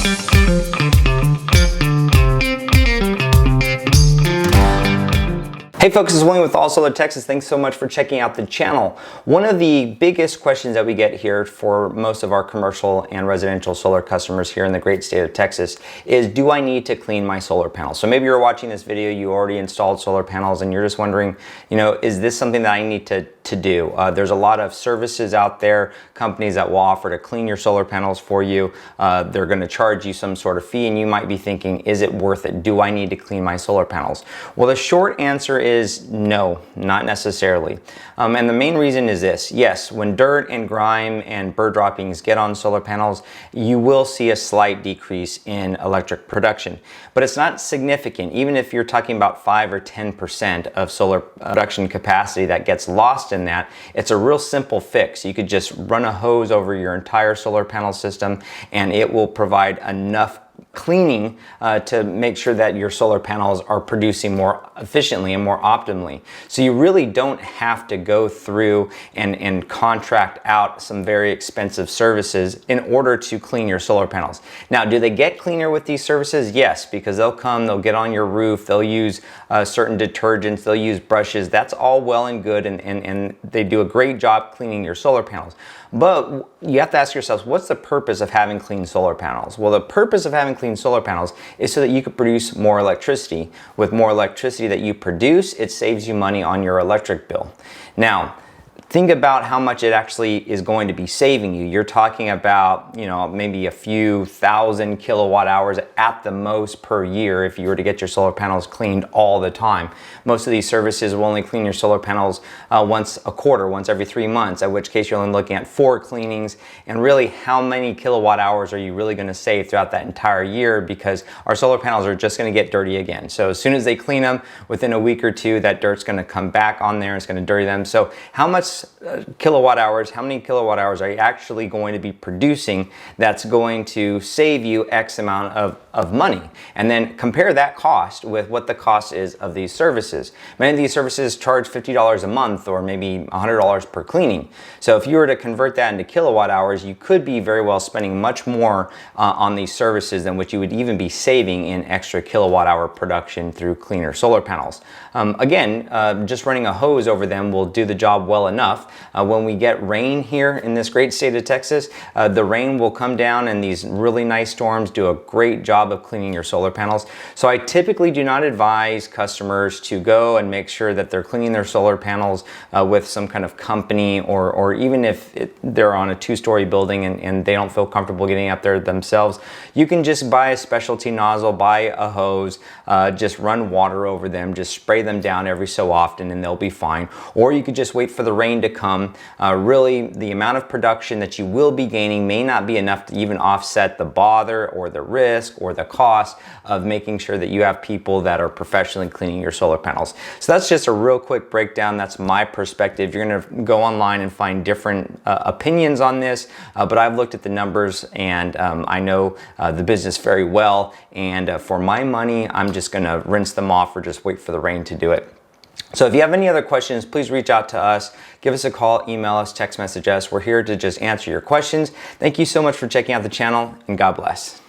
Hey folks, it's William with All Solar Texas. Thanks so much for checking out the channel. One of the biggest questions that we get here for most of our commercial and residential solar customers here in the great state of Texas is, do I need to clean my solar panels? So maybe you're watching this video, you already installed solar panels and you're just wondering, is this something that I need to do? There's a lot of services out there, companies that will offer to clean your solar panels for you. They're going to charge you some sort of fee and you might be thinking, is it worth it? Do I need to clean my solar panels? Well, the short answer is no, not necessarily. And the main reason is this. Yes, when dirt and grime and bird droppings get on solar panels, you will see a slight decrease in electric production. But it's not significant, even if you're talking about 5 or 10% of solar production capacity that gets lost in that. It's a real simple fix. You could just run a hose over your entire solar panel system and it will provide enough cleaning to make sure that your solar panels are producing more efficiently and more optimally. So you really don't have to go through and contract out some very expensive services in order to clean your solar panels. Now, do they get cleaner with these services? Yes, because they'll get on your roof, they'll use certain detergents, they'll use brushes. That's all well and good, and they do a great job cleaning your solar panels. But you have to ask yourselves, what's the purpose of having clean solar panels? Well, the purpose of having clean solar panels is so that you could produce more electricity. With more electricity that you produce, it saves you money on your electric bill. Now, think about how much it actually is going to be saving you. You're talking about, maybe a few thousand kilowatt hours at the most per year if you were to get your solar panels cleaned all the time. Most of these services will only clean your solar panels once a quarter, once every 3 months, at which case you're only looking at 4 cleanings. And really, how many kilowatt hours are you really going to save throughout that entire year? Because our solar panels are just going to get dirty again. So as soon as they clean them, within a week or two, that dirt's going to come back on there. It's going to dirty them. So how much kilowatt hours, how many kilowatt hours are you actually going to be producing that's going to save you X amount of money? And then compare that cost with what the cost is of these services. Many of these services charge $50 a month or maybe $100 per cleaning. So if you were to convert that into kilowatt hours, you could be very well spending much more on these services than what you would even be saving in extra kilowatt hour production through cleaner solar panels. Just running a hose over them will do the job well enough. When we get rain here in this great state of Texas, the rain will come down and these really nice storms do a great job of cleaning your solar panels. So I typically do not advise customers to go and make sure that they're cleaning their solar panels with some kind of company, or even if they're on a 2-story building and they don't feel comfortable getting up there themselves, you can just buy a specialty nozzle, buy a hose, just run water over them, just spray them down every so often and they'll be fine. Or you could just wait for the rain to come. Really, the amount of production that you will be gaining may not be enough to even offset the bother or the risk or the cost of making sure that you have people that are professionally cleaning your solar panels. So that's just a real quick breakdown. That's my perspective. You're going to go online and find different opinions on this, but I've looked at the numbers and I know the business very well, and for my money, I'm just going to rinse them off or just wait for the rain to do it. So if you have any other questions, please reach out to us. Give us a call, email us, text message us. We're here to just answer your questions. Thank you so much for checking out the channel, and God bless.